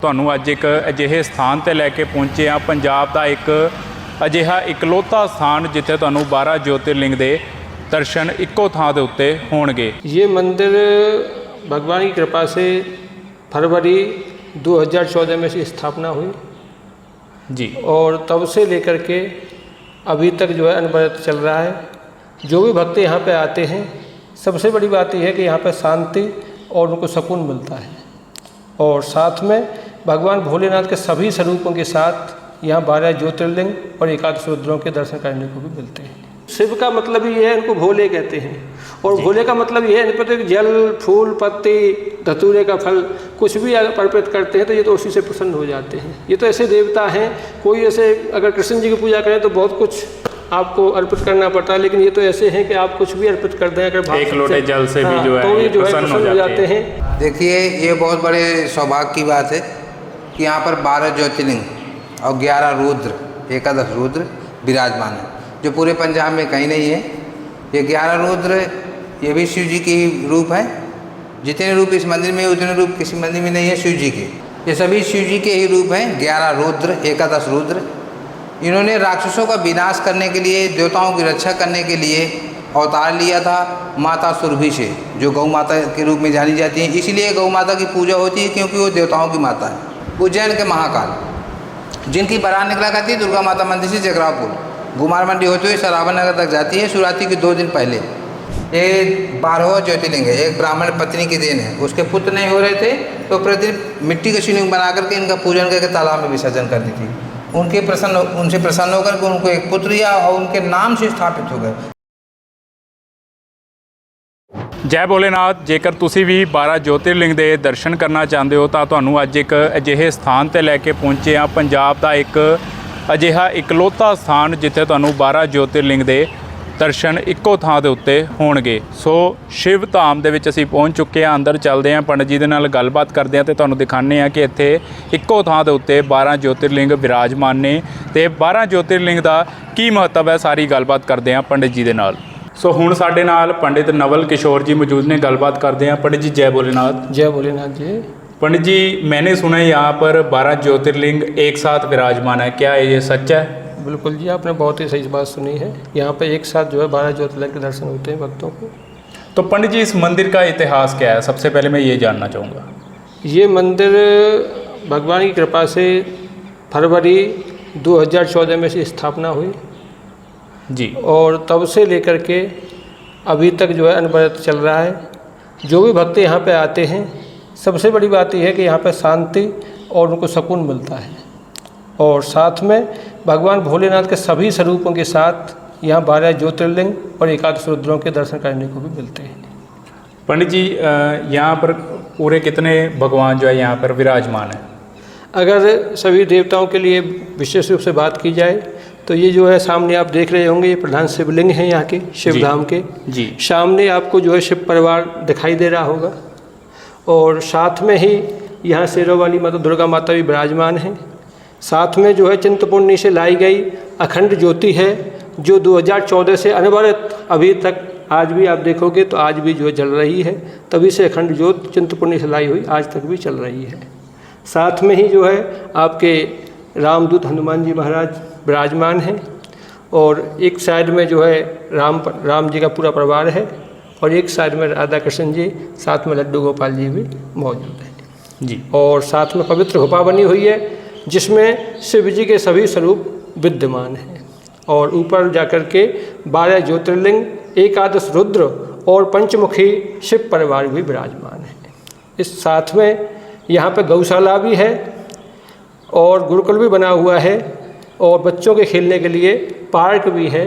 ਤੁਹਾਨੂੰ ਅੱਜ ਇੱਕ ਅਜਿਹੇ ਸਥਾਨ ਤੇ ਲੈ ਕੇ ਪਹੁੰਚੇ ਆ। ਪੰਜਾਬ ਦਾ ਇੱਕ ਅਜਿਹਾ ਇਕਲੌਤਾ ਸਥਾਨ ਜਿੱਥੇ ਤੁਹਾਨੂੰ 12 ज्योतिर्लिंग ਦੇ दर्शन ਇੱਕੋ ਥਾਂ ਦੇ ਉੱਤੇ ਹੋਣਗੇ। ये मंदिर भगवान की कृपा से फरवरी 2014 में से स्थापना हुई जी, और तब से लेकर के अभी तक जो है अनवरत चल रहा है। जो भी भक्त यहाँ पे आते हैं, सबसे बड़ी बात यह है कि यहाँ पे शांति और उनको सुकून मिलता है। और साथ में भगवान भोलेनाथ के सभी स्वरूपों के साथ यहाँ 12 ज्योतिर्लिंग और एकादश रुद्रों के दर्शन करने को भी मिलते हैं। शिव का मतलब ये है, इनको भोले कहते हैं, और भोले का मतलब ये है, इन पर जल फूल पत्ती धतूरे का फल कुछ भी अगर अर्पित करते हैं तो ये तो उसी से प्रसन्न हो जाते हैं। ये तो ऐसे देवता हैं, कोई ऐसे अगर कृष्ण जी की पूजा करें तो बहुत कुछ आपको अर्पित करना पड़ता है, लेकिन ये तो ऐसे हैं कि आप कुछ भी अर्पित कर दें अगर एक लोटे जल से भी जो है तो ये जो है प्रसन्न हो जाते हैं। देखिए, ये बहुत बड़े सौभाग्य की बात है कि यहाँ पर 12 ज्योतिर्लिंग और 11 रुद्र, एकादश रुद्र विराजमान है, जो पूरे पंजाब में कहीं नहीं है। ये 11 रुद्र ये भी शिव जी के ही रूप हैं। जितने रूप इस मंदिर में उतने रूप किसी मंदिर में नहीं है शिव जी के। ये सभी शिव जी के ही रूप हैं। 11 रुद्र, एकादश रुद्र, इन्होंने राक्षसों का विनाश करने के लिए, देवताओं की रक्षा करने के लिए अवतार लिया था माता सुरभि से, जो गौ माता के रूप में जानी जाती है। इसीलिए गौ माता की पूजा होती है, क्योंकि वो देवताओं की माता है। उज्जैन के महाकाल, जिनकी बारात निकला करती है दुर्गा माता मंदिर से जगरापुर, गुमार मंडी होते हुए सरावन नगर तक जाती है। शिवरात्रि के 2 दिन पहले ये 12वां ज्योतिर्लिंग है। एक ब्राह्मण पत्नी की देन है, उसके पुत्र नहीं हो रहे थे तो प्रतिदिन मिट्टी का शिवलिंग बना करके इनका पूजन करके तालाब में विसर्जन करती थी। उनसे प्रसन्न होकर के उनको एक पुत्र या और उनके नाम से स्थापित हो गए। ਜੈ ਭੋਲੇਨਾਥ। ਜੇਕਰ ਤੁਸੀਂ ਵੀ 12 ज्योतिर्लिंग ਦੇ ਦਰਸ਼ਨ ਕਰਨਾ ਚਾਹੁੰਦੇ ਹੋ ਤਾਂ ਤੁਹਾਨੂੰ ਅੱਜ ਇੱਕ ਅਜਿਹੇ ਸਥਾਨ ਤੇ ਲੈ ਕੇ ਪਹੁੰਚੇ ਆ। ਪੰਜਾਬ ਦਾ ਇੱਕ ਅਜਿਹਾ ਇਕਲੌਤਾ ਸਥਾਨ ਜਿੱਥੇ ਤੁਹਾਨੂੰ 12 ज्योतिर्लिंग ਦੇ ਦਰਸ਼ਨ ਇੱਕੋ ਥਾਂ ਦੇ ਉੱਤੇ ਹੋਣਗੇ। ਸੋ ਸ਼ਿਵ ਧਾਮ ਦੇ ਵਿੱਚ ਅਸੀਂ ਪਹੁੰਚ ਚੁੱਕੇ ਹਾਂ। ਅੰਦਰ ਚੱਲਦੇ ਹਾਂ, ਪੰਡਤ ਜੀ ਦੇ ਨਾਲ ਗੱਲਬਾਤ ਕਰਦੇ ਹਾਂ ਤੇ ਤੁਹਾਨੂੰ ਦਿਖਾਉਂਦੇ ਹਾਂ ਕਿ ਇੱਥੇ ਇੱਕੋ ਥਾਂ ਦੇ ਉੱਤੇ 12 ज्योतिर्लिंग ਵਿਰਾਜਮਾਨ ਨੇ ਤੇ 12 ज्योतिर्लिंग ਦਾ ਕੀ ਮਹੱਤਵ ਹੈ, ਸਾਰੀ ਗੱਲਬਾਤ ਕਰਦੇ ਹਾਂ ਪੰਡਤ ਜੀ ਦੇ ਨਾਲ। ਸੋ ਹੁਣ ਸਾਡੇ ਨਾਲ ਪੰਡਿਤ नवल किशोर जी मौजूद ने, गलबात करते हैं। पंडित जी जय भोलेनाथ। जय भोलेनाथ जी। पंडित जी, मैंने सुना है यहाँ पर 12 ज्योतिर्लिंग एक साथ विराजमान है, क्या ये सच है? बिल्कुल जी, आपने बहुत ही सही बात सुनी है। यहाँ पे एक साथ जो है 12 ज्योतिर्लिंग के दर्शन होते हैं भक्तों को। तो पंडित जी, इस मंदिर का इतिहास क्या है? सबसे पहले मैं ये जानना चाहूँगा। ये मंदिर भगवान की कृपा से फरवरी 2014 में से स्थापना हुई जी, और तब से लेकर के अभी तक जो है अनवरत चल रहा है। जो भी भक्त यहाँ पे आते हैं, सबसे बड़ी बात यह है कि यहाँ पे शांति और उनको सुकून मिलता है। और साथ में भगवान भोलेनाथ के सभी स्वरूपों के साथ यहाँ 12 ज्योतिर्लिंग और एकादश रुद्रों के दर्शन करने को भी मिलते हैं। पंडित जी, यहाँ पर पूरे कितने भगवान जो है यहाँ पर विराजमान है? अगर सभी देवताओं के लिए विशेष रूप से बात की जाए तो ये जो है सामने आप देख रहे होंगे, ये प्रधान शिवलिंग हैं यहाँ के, शिवधाम के जी। सामने आपको जो है शिव परिवार दिखाई दे रहा होगा, और साथ में ही यहाँ शेरों वाली माता दुर्गा माता भी विराजमान हैं। साथ में जो है चिंतपूर्णी से लाई गई अखंड ज्योति है, जो 2014 से अनवरत अभी तक, आज भी आप देखोगे तो आज भी जो है जल रही है। तभी से अखंड ज्योत चिंतपूर्णी से लाई हुई आज तक भी चल रही है। साथ में ही जो है आपके रामदूत हनुमान जी महाराज विराजमान हैं, और एक साइड में जो है राम जी का पूरा परिवार है, और एक साइड में राधा कृष्ण जी, साथ में लड्डू गोपाल जी भी मौजूद हैं जी। और साथ में पवित्र गुफा बनी हुई है जिसमें शिव जी के सभी स्वरूप विद्यमान हैं। और ऊपर जाकर के 12 ज्योतिर्लिंग, एकादश रुद्र और पंचमुखी शिव परिवार भी विराजमान है। इस साथ में यहाँ पर गौशाला भी है और गुरुकुल भी बना हुआ है, और बच्चों के खेलने के लिए पार्क भी है।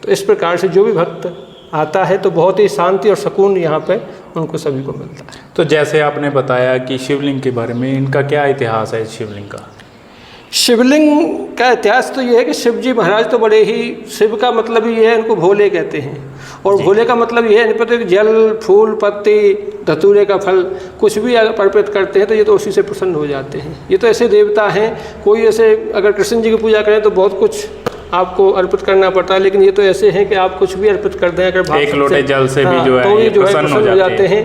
तो इस प्रकार से जो भी भक्त आता है तो बहुत ही शांति और सुकून यहाँ पे उनको सभी को मिलता है। तो जैसे आपने बताया कि शिवलिंग के बारे में, इनका क्या इतिहास है इस शिवलिंग का? शिवलिंग का इतिहास तो ये है कि शिव जी महाराज तो बड़े ही, शिव का मतलब ही है, इनको भोले कहते हैं, और भोले का मतलब ये है, इन पर जल फूल पत्ती धतूरे का फल कुछ भी अगर अर्पित करते हैं तो ये तो उसी से प्रसन्न हो जाते हैं। ये तो ऐसे देवता हैं, कोई ऐसे अगर कृष्ण जी की पूजा करें तो बहुत कुछ आपको अर्पित करना पड़ता है, लेकिन ये तो ऐसे हैं कि आप कुछ भी अर्पित कर दें अगर एक लोटे जल से भी जो है प्रसन्न हो जाते हैं।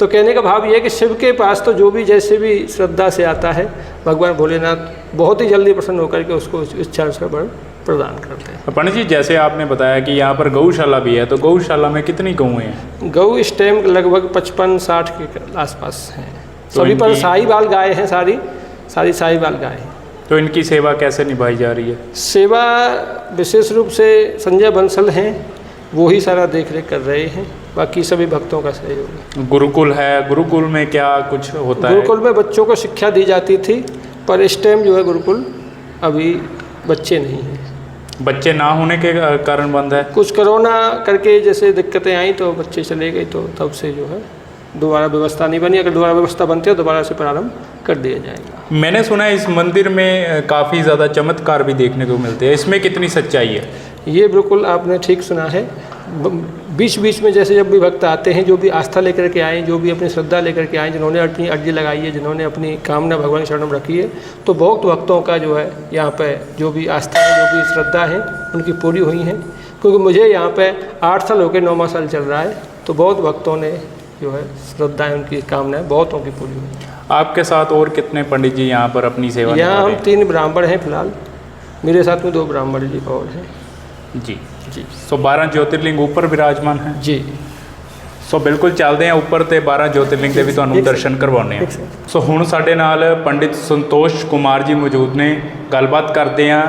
तो कहने का भाव ये है कि शिव के पास तो जो भी जैसे भी श्रद्धा से आता है, भगवान भोलेनाथ बहुत ही जल्दी प्रसन्न होकर के उसको इच्छा का वर प्रदान करते हैं। पंडित जी, जैसे आपने बताया कि यहाँ पर गौशाला भी है, तो गौशाला में कितनी गौएँ हैं? गौ इस टाइम लगभग 55-60 के आसपास हैं। तो सभी पर इनकी- साहीवाल गाय हैं, सारी साहीवाल गाय हैं। तो इनकी सेवा कैसे निभाई जा रही है? सेवा विशेष रूप से संजय बंसल हैं, वो ही सारा देख रेख कर रहे हैं, बाकी सभी भक्तों का सहयोग है। गुरुकुल है, गुरुकुल में क्या कुछ होता है? गुरुकुल में बच्चों को शिक्षा दी जाती थी, पर इस टाइम जो है गुरुकुल अभी बच्चे नहीं हैं। बच्चे ना होने के कारण बंद है? कुछ कोरोना करके जैसे दिक्कतें आई तो बच्चे चले गए, तो तब से जो है दोबारा व्यवस्था नहीं बनी। अगर दोबारा व्यवस्था बनती है दोबारा से प्रारंभ कर दिया जाएगा। मैंने सुना है इस मंदिर में काफ़ी ज़्यादा चमत्कार भी देखने को मिलते हैं, इसमें कितनी सच्चाई है? ये बिल्कुल आपने ठीक सुना है। बीच बीच में जैसे जब भी भक्त आते हैं, जो भी आस्था लेकर के आए, जो भी अपनी श्रद्धा लेकर के आए, जिन्होंने अपनी अर्जी लगाई है, जिन्होंने अपनी कामना भगवान शरण में रखी है, तो बहुत भक्तों का जो है यहाँ पे जो भी आस्था है, जो भी श्रद्धा है, उनकी पूरी हुई है। क्योंकि मुझे यहाँ पे 8 साल हो गए, 9वां साल चल रहा है, तो बहुत भक्तों ने जो है श्रद्धाएँ, उनकी कामनाएँ बहुतों की पूरी हुई। आपके साथ और कितने पंडित जी यहाँ पर अपनी सेवा निभा यहाँ रहे हम हैं? 3 ब्राह्मण हैं फिलहाल, मेरे साथ में 2 ब्राह्मण जी और हैं। जी जी। सो 12 ज्योतिर्लिंग ऊपर विराजमान है जी। सो ਬਿਲਕੁਲ ਚੱਲਦੇ ਆ ਉੱਪਰ ਤੇ 12 ज्योतिर्लिंग ਦੇ ਵੀ ਤੁਹਾਨੂੰ ਦਰਸ਼ਨ ਕਰਵਾਉਣੇ ਆ। ਸੋ ਹੁਣ ਸਾਡੇ ਨਾਲ ਪੰਡਿਤ ਸੰਤੋਸ਼ ਕੁਮਾਰ ਜੀ ਮੌਜੂਦ ਨੇ, ਗੱਲਬਾਤ ਕਰਦੇ ਆ।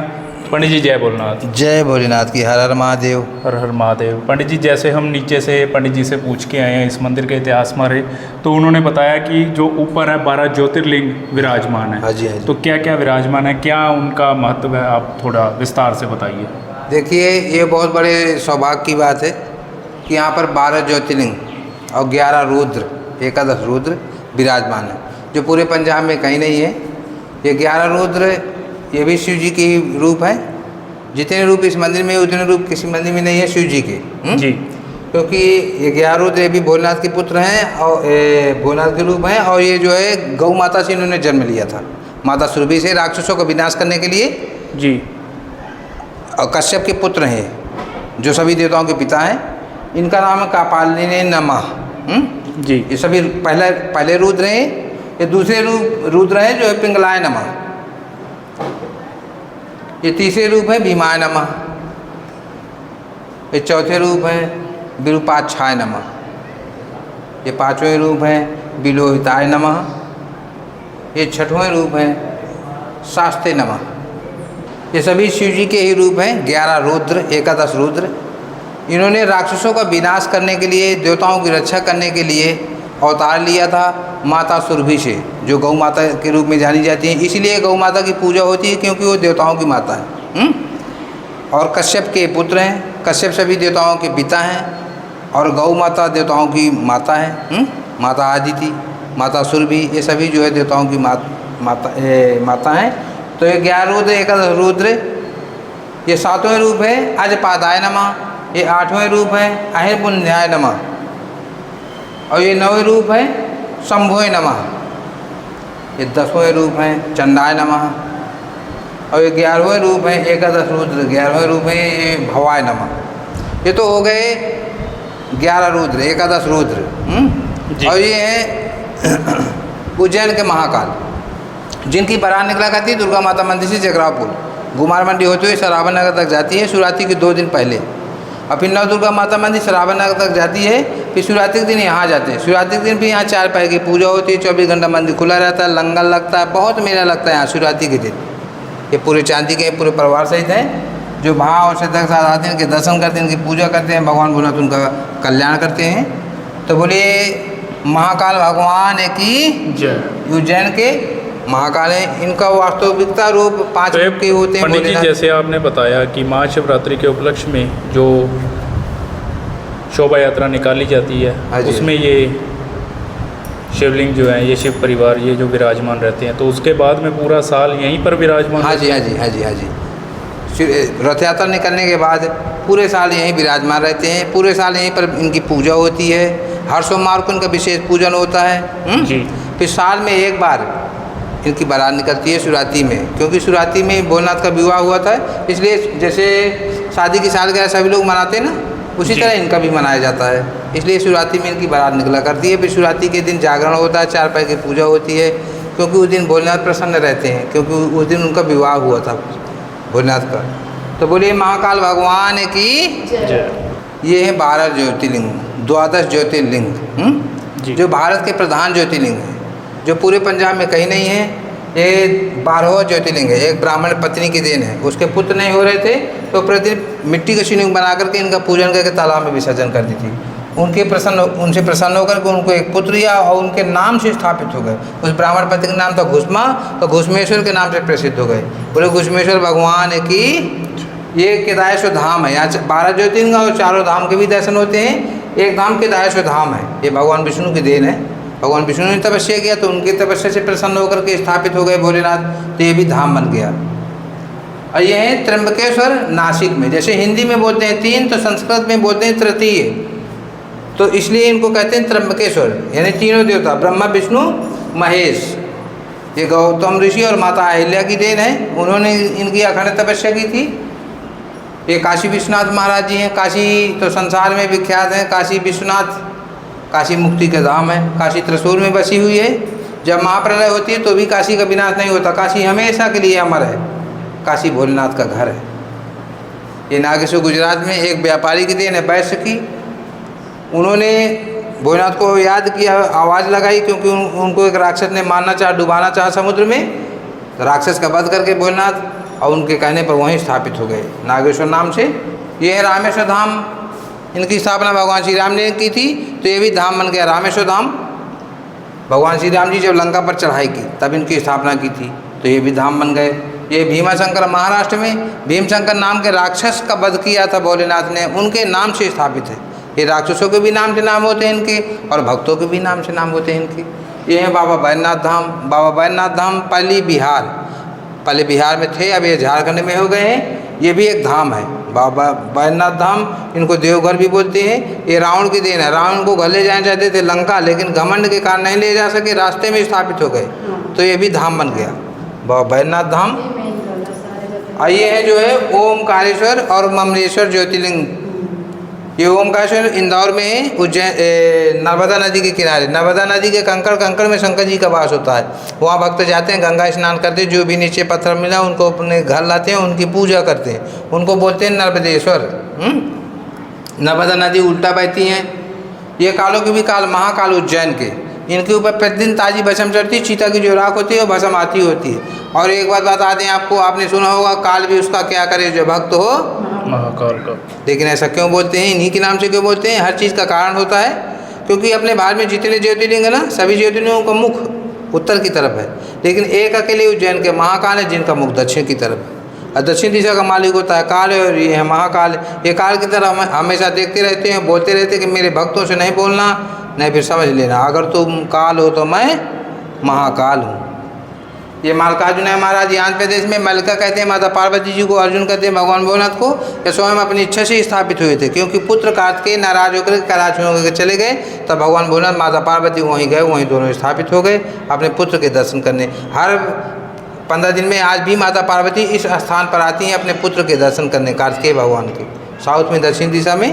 पंडित जी जय भोलेनाथ। जय भोलेनाथ की। हर हर महादेव। हर हर महादेव। पंडित जी, जैसे हम नीचे से पंडित जी से पूछ के आए हैं इस मंदिर के इतिहास बारे, तो उन्होंने बताया कि जो ऊपर है 12 ज्योतिर्लिंग विराजमान है। हाँ जी, हाँ जी। तो क्या क्या विराजमान है, क्या उनका महत्व है, आप थोड़ा विस्तार से बताइए। देखिए, ये बहुत बड़े सौभाग्य की बात है कि यहाँ पर 12 ज्योतिर्लिंग और 11 रुद्र, 11 रुद्र विराजमान है, जो पूरे पंजाब में कहीं नहीं है। ये 11 रुद्र ये भी शिव जी के ही रूप है। जितने रूप इस मंदिर में उतने रूप किसी मंदिर में नहीं है शिव जी के। जी। क्योंकि ये 11 रुद्र ये भी भोलेनाथ के पुत्र हैं और भोलेनाथ के रूप हैं। और ये जो है गौ माता से इन्होंने जन्म लिया था, माता सुरभि से, राक्षसों का विनाश करने के लिए। जी। और कश्यप के पुत्र हैं, जो सभी देवताओं के पिता हैं। इनका नाम है कापालिनी नमः। जी। ये सभी पहले रुद्र हैं। ये दूसरे रुद्र हैं जो है पिंगलाय नमः। ये तीसरे रूप है भीमाय नमः। ये चौथे रूप है विरूपाक्षाय नमः। ये 5वें रूप है विलोहिताय नमः। ये 6वें रूप है शास्ते नमः। ये सभी शिव जी के ही रूप हैं। 11 रुद्र, 11 रुद्र। इन्होंने राक्षसों का विनाश करने के लिए, देवताओं की रक्षा करने के लिए अवतार लिया था माता सुरभि से, जो गौ माता के रूप में जानी जाती है। इसीलिए गौ माता की पूजा होती है, क्योंकि वो देवताओं की माता है। और कश्यप के पुत्र हैं। कश्यप सभी देवताओं के पिता हैं। और गौ माता देवताओं की माता है। माता आदिति, माता सुरभि, ये सभी जो है देवताओं की माता हैं। तो ये 11 रुद्र, 11 रुद्र। ये 7वें रूप है अजपादाय नमः। ये 8वें रूप है अहिर्पुण्याय नमः। और ये 9वें रूप है शंभुवे नमः। ये 10वें रूप है चंडाय नमः। और ये 11वें रूप है 11 रुद्र, 11वें रूप है ये भवाय नमः। ये तो हो गए 11 रुद्र, 11 रुद्र। और ये है उज्जैन के महाकाल, जिनकी बारात निकला करती है दुर्गा माता मंदिर से जगरापुर, घुमार मंडी होते हुए सरावन नगर तक जाती है शिवरात्रि के 2 दिन पहले। और फिर नव दुर्गा माता मंदिर सरावन नगर तक जाती है। फिर शिवरात्रि के दिन यहाँ जाते हैं। शिवरात्रि के दिन भी यहाँ 4 पैर की पूजा होती है। 24 घंटा मंदिर खुला रहता है, लंगर लगता है, बहुत मेला लगता है यहाँ शिवरात्रि के दिन। ये पूरे चांदी के पूरे परिवार सहित हैं, जो भाव और श्रद्धा के साथ आते हैं, उनके दर्शन करते हैं, उनकी पूजा करते हैं, भगवान भोलेनाथ उनका कल्याण करते हैं। तो बोलिए महाकाल भगवान की जय। उज्जैन के महाकाल है। इनका वास्तविकता रूप 5 रूप के होते हैं। पंडित जी, जैसे आपने बताया कि महाशिवरात्रि के उपलक्ष्य में जो शोभा यात्रा निकाली जाती है, उसमें ये शिवलिंग जो है, ये शिव परिवार, ये जो विराजमान रहते हैं, तो उसके बाद में पूरा साल यहीं पर विराजमान। हाँ जी, हाँ जी, हाँ जी, हाँ जी। रथ यात्रा निकलने के बाद पूरे साल यहीं विराजमान रहते हैं। पूरे साल यहीं पर इनकी पूजा होती है। हर सोमवार को इनका विशेष पूजन होता है। जी। फिर साल में एक बार इनकी बारात निकलती है शिवरात्रि में, क्योंकि शिवरात्रि में भोलेनाथ का विवाह हुआ था। इसलिए जैसे शादी की सालगिरह सभी लोग मनाते हैं ना, उसी जी। तरह इनका भी मनाया जाता है। इसलिए शिवरात्रि में इनकी बारात निकला करती है। फिर शिवरात्रि के दिन जागरण होता है, 4 पैर की पूजा होती है, क्योंकि उस दिन भोलेनाथ प्रसन्न रहते हैं, क्योंकि उस दिन उनका विवाह हुआ था भोलेनाथ का। तो बोलिए महाकाल भगवान की। ये है 12 ज्योतिर्लिंग, 12 ज्योतिर्लिंग जी। जो भारत के प्रधान ज्योतिर्लिंग हैं, जो पूरे पंजाब में कहीं नहीं है। ये 12वां ज्योतिर्लिंग है। एक ब्राह्मण पत्नी की देन है, उसके पुत्र नहीं हो रहे थे तो प्रतिदिन मिट्टी का शिवलिंग बना करके इनका पूजन करके तालाब में विसर्जन कर दी थी। उनसे प्रसन्न होकर के उनको एक पुत्र दिया और उनके नाम से स्थापित हो गए। उस ब्राह्मण पति का नाम था घुष्मा, तो घुष्मेश्वर के नाम से प्रसिद्ध हो गए। बोले घुष्मेश्वर भगवान की। ये केदारेश्वर धाम है। यहाँ 12 ज्योतिर्लिंग और 4 धाम के भी दर्शन होते हैं। एक धाम केदारेश्वर धाम है, ये भगवान विष्णु की देन है। भगवान विष्णु ने तपस्या किया तो उनकी तपस्या से प्रसन्न होकर के स्थापित हो गए भोलेनाथ, तो ये भी धाम बन गया। और ये है त्र्यंबकेश्वर नासिक में। जैसे हिंदी में बोलते हैं 3, तो संस्कृत में बोलते हैं तृतीय, तो इसलिए इनको कहते हैं त्र्यंबकेश्वर, यानी तीनों देवता ब्रह्मा विष्णु महेश। ये गौतम ऋषि और माता अहिल्या की देन है, उन्होंने इनकी अखंड तपस्या की थी। ये काशी विश्वनाथ महाराज जी हैं। काशी तो संसार में विख्यात हैं। काशी विश्वनाथ काशी मुक्ति का धाम है। काशी त्रिशूल में बसी हुई है। जब महाप्रलय होती है तो भी काशी का विनाश नहीं होता। काशी हमेशा के लिए अमर है। काशी भोलेनाथ का घर है। ये नागेश्वर गुजरात में एक व्यापारी की देन है, वैश्य की। उन्होंने भोलेनाथ को याद किया, आवाज़ लगाई, क्योंकि उनको एक राक्षस ने मारना चाहा, डुबाना चाहा समुद्र में। तो राक्षस का वध करके भोलेनाथ और उनके कहने पर वहीं स्थापित हो गए नागेश्वर नाम से। ये है रामेश्वर धाम। इनकी स्थापना भगवान श्री राम ने की थी, तो ये भी धाम बन गया रामेश्वर धाम। भगवान श्री राम जी जब लंका पर चढ़ाई की तब इनकी स्थापना की थी, तो ये भी धाम बन गए। ये भीमाशंकर महाराष्ट्र में भीमशंकर नाम के राक्षस का वध किया था भोलेनाथ ने, उनके नाम से स्थापित है। ये राक्षसों के भी नाम से नाम होते हैं इनके, और भक्तों के भी नाम से नाम होते हैं इनके। ये है बाबा बैद्यनाथ धाम। बाबा बैद्यनाथ धाम पहले बिहार में थे, अब ये झारखंड में हो गए हैं। ये भी एक धाम है बाबा बैद्यनाथ धाम। इनको देवघर भी बोलते हैं। ये रावण की देन है। रावण को घर ले जाना चाहते थे लंका, लेकिन घमंड के कारण नहीं ले जा सके, रास्ते में स्थापित हो गए, तो ये भी धाम बन गया बाबा बैद्यनाथ धाम। और ये है जो है ओमकारेश्वर और ममलेश्वर ज्योतिर्लिंग। ये ओमकारेश्वर इंदौर में है, उज्जैन नर्मदा नदी के किनारे। नर्मदा नदी के कंकड़ में शंकर जी का वास होता है। वहाँ भक्त जाते हैं, गंगा स्नान करते हैं, जो भी नीचे पत्थर मिला उनको अपने घर लाते हैं, उनकी पूजा करते हैं, उनको बोलते हैं नर्मदेश्वर। नर्मदा नदी उल्टा बहती हैं। ये कालों के भी काल महाकाल उज्जैन के, इनके ऊपर प्रतिदिन ताजी भस्म चढ़ती है। चीता की जो राख होती है वो भस्म आती होती है। और एक बात बता दें आपको, आपने सुना होगा काल भी उसका क्या करे जो भक्त हो महाकाल का। लेकिन ऐसा क्यों बोलते हैं, इन्हीं के नाम से क्यों बोलते हैं? हर चीज़ का कारण होता है, क्योंकि अपने भारत में जितने ज्योतिर्लिंग है ना, सभी ज्योतिर्लिंगों का मुख उत्तर की तरफ है, लेकिन एक अकेले उज्जैन के महाकाल है जिनका मुख दक्षिण की तरफ है। और दक्षिण दिशा का मालिक होता है काल है, और ये है महाकाल। ये काल की तरफ हमेशा देखते रहते हैं, बोलते रहते हैं कि मेरे भक्तों से नहीं बोलना, नहीं फिर समझ लेना, अगर तुम काल हो तो मैं महाकाल हूँ। ये मल्लिकार्जुन है महाराज। आंध्र प्रदेश में मल्लिका कहते हैं माता पार्वती जी को, अर्जुन कहते हैं भगवान भोलेनाथ को। ये स्वयं अपनी इच्छा से स्थापित हुए थे, क्योंकि पुत्र कार्तिकेय नाराज होकर कैलाश में होकर चले गए, तब भगवान भोलेनाथ माता पार्वती वहीं गए, वहीं दोनों स्थापित हो गए अपने पुत्र के दर्शन करने। हर 15 दिन में आज भी माता पार्वती इस स्थान पर आती हैं अपने पुत्र के दर्शन करने, कार्तिकेय भगवान के। साउथ में दक्षिण दिशा में।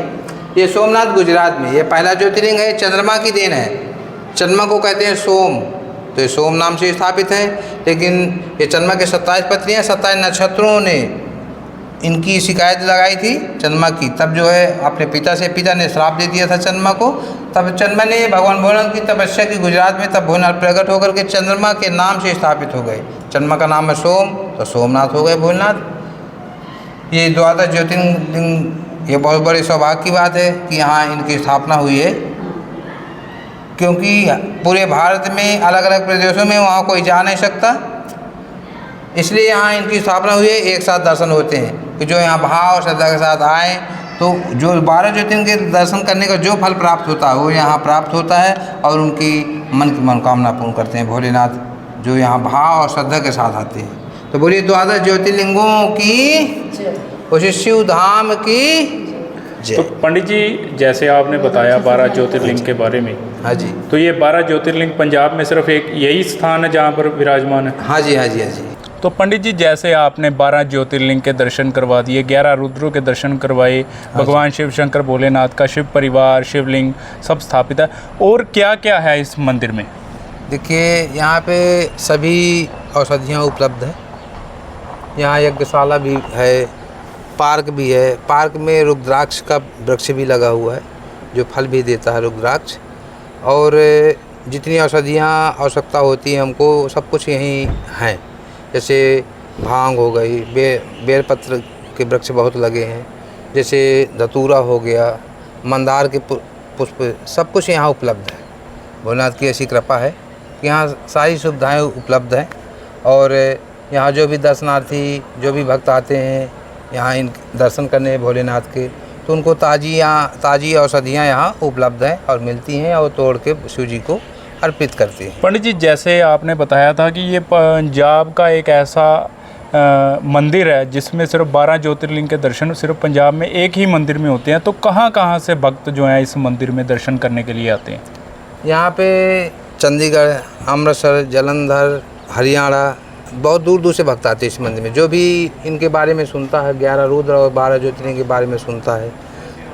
ये सोमनाथ गुजरात में, ये पहला ज्योतिर्लिंग है। चंद्रमा की देन है। चंद्रमा को कहते हैं सोम, तो ये सोम नाम से स्थापित है। लेकिन ये चंद्रमा के 27 पत्नियाँ, 27 नक्षत्रों ने इनकी शिकायत लगाई थी चंद्रमा की। तब जो है अपने पिता ने श्राप दे दिया था चंद्रमा को। तब चंद्रमा ने भगवान भोलेनाथ की तपस्या की गुजरात में, तब भोलेनाथ प्रकट होकर के चंद्रमा के नाम से स्थापित हो गए। चंद्रमा का नाम है सोम, तो सोमनाथ हो गए भोलेनाथ। ये 12 ज्योतिर्लिंग, ये बहुत बड़ी सौभाग्य की बात है कि यहाँ इनकी स्थापना हुई है, क्योंकि पूरे भारत में अलग अलग प्रदेशों में वहाँ कोई जा नहीं सकता, इसलिए यहाँ इनकी स्थापना हुई है। एक साथ दर्शन होते हैं कि जो यहाँ भाव और श्रद्धा के साथ आए, तो जो 12 ज्योतिर्लिंग के दर्शन करने का जो फल प्राप्त होता है वो यहाँ प्राप्त होता है, और उनकी मन की मनोकामना पूर्ण करते हैं भोलेनाथ, जो यहाँ भाव और श्रद्धा के साथ आते हैं। तो बोलिए 12 ज्योतिर्लिंगों की, उसी शिव धाम की। तो पंडित जी, जैसे आपने बताया 12 ज्योतिर्लिंग के बारे में, हाँ जी, तो ये 12 ज्योतिर्लिंग पंजाब में सिर्फ एक यही स्थान है जहाँ पर विराजमान है? हाँ जी, हाँ जी, हाँ जी। तो पंडित जी, जैसे आपने 12 ज्योतिर्लिंग के दर्शन करवा दिए, 11 रुद्रों के दर्शन करवाए, भगवान शिव शंकर भोलेनाथ का शिव परिवार शिवलिंग सब स्थापित है, और क्या क्या है इस मंदिर में? देखिए, यहाँ पे सभी औषधियाँ उपलब्ध हैं। यहाँ यज्ञशाला भी है, पार्क भी है। पार्क में रुद्राक्ष का वृक्ष भी लगा हुआ है जो फल भी देता है रुद्राक्ष। और जितनी औषधियाँ आवश्यकता होती है हमको, सब कुछ यहीं हैं। जैसे भांग हो गई, बेलपत्र के वृक्ष बहुत लगे हैं, जैसे धतूरा हो गया, मंदार के पुष्प, सब कुछ यहाँ उपलब्ध है। भोलेनाथ की ऐसी कृपा है कि यहाँ सारी सुविधाएं उपलब्ध हैं। और यहाँ जो भी दर्शनार्थी, जो भी भक्त आते हैं यहाँ इन दर्शन करने भोलेनाथ के, तो उनको ताज़ी औषधियाँ यहाँ उपलब्ध हैं और मिलती हैं, और तोड़ के शिव जी को अर्पित करते हैं। पंडित जी, जैसे आपने बताया था कि ये पंजाब का एक ऐसा मंदिर है जिसमें सिर्फ 12 ज्योतिर्लिंग के दर्शन सिर्फ पंजाब में एक ही मंदिर में होते हैं, तो कहाँ कहाँ से भक्त जो हैं इस मंदिर में दर्शन करने के लिए आते हैं? यहाँ पे चंडीगढ़, अमृतसर, जालंधर, हरियाणा, बहुत दूर दूर से भक्त आते हैं इस मंदिर में। जो भी इनके बारे में सुनता है, 11 रुद्र और 12 ज्योतिर्लिंग के बारे में सुनता है,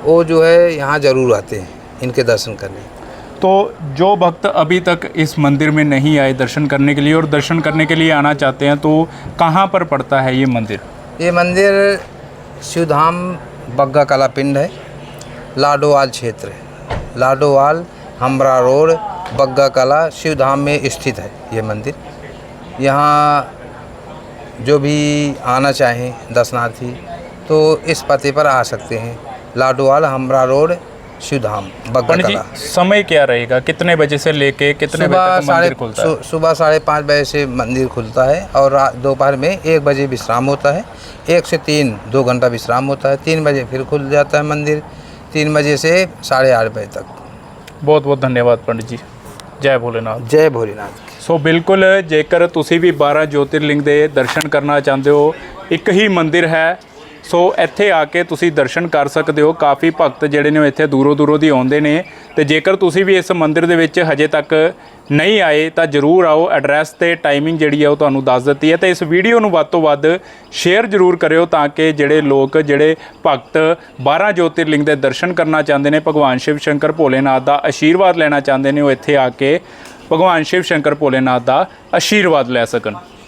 वो जो है यहाँ ज़रूर आते हैं इनके दर्शन करने। तो जो भक्त अभी तक इस मंदिर में नहीं आए दर्शन करने के लिए, और दर्शन करने के लिए आना चाहते हैं, तो कहाँ पर पड़ता है ये मंदिर? ये मंदिर शिवधाम बग्गा कला पिंड है, लाडोवाल क्षेत्र है। लाडोवाल, हमरा रोड, बग्गा कला, शिवधाम में स्थित है ये मंदिर। यहाँ जो भी आना चाहें दर्शनार्थी तो इस पते पर आ सकते हैं, लाडोवाल, हमरा रोड, शिवधाम, बग्गा कला। समय क्या रहेगा, कितने बजे से लेके कितने बजे तक मंदिर खुलता है? सुबह 5:30 बजे से मंदिर खुलता है, और दोपहर में 1 बजे विश्राम होता है। 1 से 3 2 घंटा विश्राम होता है। 3 बजे फिर खुल जाता है मंदिर, 3 बजे से 8:30 बजे तक। बहुत बहुत धन्यवाद पंडित जी। जय भोलेनाथ। जय भोलेनाथ। ਸੋ ਬਿਲਕੁਲ, ਜੇਕਰ ਤੁਸੀਂ ਵੀ 12 ਜੋਤਿਰਲਿੰਗ ਦੇ ਦਰਸ਼ਨ ਕਰਨਾ ਚਾਹੁੰਦੇ ਹੋ, ਇੱਕ ਹੀ ਮੰਦਿਰ ਹੈ, ਸੋ ਇੱਥੇ ਆ ਕੇ ਤੁਸੀਂ ਦਰਸ਼ਨ ਕਰ ਸਕਦੇ ਹੋ। ਕਾਫੀ ਭਗਤ ਜਿਹੜੇ ਨੇ ਉਹ ਇੱਥੇ ਦੂਰੋਂ ਦੂਰੋਂ ਦੀ ਆਉਂਦੇ ਨੇ, ਤੇ ਜੇਕਰ ਤੁਸੀਂ ਵੀ ਇਸ ਮੰਦਿਰ ਦੇ ਵਿੱਚ ਹਜੇ ਤੱਕ ਨਹੀਂ ਆਏ ਤਾਂ ਜ਼ਰੂਰ ਆਓ। ਐਡਰੈਸ ਤੇ ਟਾਈਮਿੰਗ ਜਿਹੜੀ ਹੈ ਉਹ ਤੁਹਾਨੂੰ ਦੱਸ ਦਿੱਤੀ ਹੈ, ਤੇ ਇਸ ਵੀਡੀਓ ਨੂੰ ਵੱਧ ਤੋਂ ਵੱਧ ਸ਼ੇਅਰ ਜ਼ਰੂਰ ਕਰਿਓ ਤਾਂ ਕਿ ਜਿਹੜੇ ਲੋਕ, ਜਿਹੜੇ ਭਗਤ 12 ਜੋਤਿਰਲਿੰਗ ਦੇ ਦਰਸ਼ਨ ਕਰਨਾ ਚਾਹੁੰਦੇ ਨੇ, ਭਗਵਾਨ ਸ਼ਿਵ ਸ਼ੰਕਰ ਭੋਲੇਨਾਥ ਦਾ ਆਸ਼ੀਰਵਾਦ ਲੈਣਾ ਚਾਹੁੰਦੇ ਨੇ, ਉਹ ਇੱਥੇ ਆ ਕੇ ਭਗਵਾਨ शिव शंकर भोलेनाथ का आशीर्वाद लै सकन।